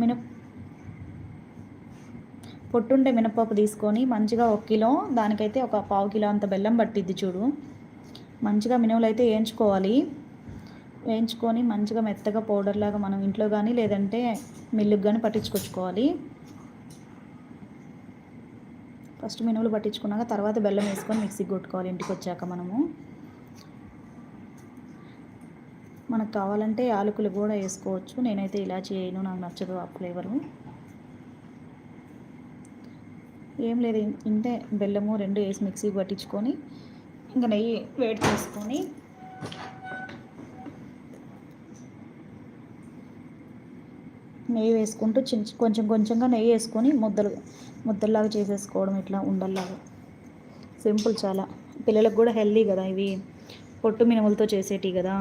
మినప్ పొట్టుండే మినపప్పు తీసుకొని మంచిగా 1 కిలో దానికైతే ఒక పావు కిలో అంత బెల్లం పట్టిద్ది చూడు. మంచిగా మినుములు అయితే వేయించుకోవాలి. వేయించుకొని మంచిగా మెత్తగా పౌడర్ లాగా మనం ఇంట్లో కానీ లేదంటే మిల్లుకి కానీ పట్టించుకొచ్చుకోవాలి. ఫస్ట్ మినుములు పట్టించుకున్నాక తర్వాత బెల్లం వేసుకొని మిక్సీకి కొట్టుకోవాలి ఇంటికి వచ్చాక మనకు కావాలంటే యాలకులు కూడా వేసుకోవచ్చు. నేనైతే ఇలా చేయను, నాకు నచ్చదు ఆ ఫ్లేవరు. ఏం లేదు, ఇంతే బెల్లము 2 వేసి మిక్సీకి పట్టించుకొని ఇంకా నెయ్యి వేడి చేసుకొని నెయ్యి వేసుకుంటూ కొంచెం కొంచెంగా నెయ్యి వేసుకొని ముద్దల్లాగా చేసేసుకోవడం, ఇట్లా ఉండల్లాగా. సింపుల్ చాలా. పిల్లలకు కూడా హెల్దీ కదా ఇవి, పొట్టు మినుములతో చేసేటివి కదా.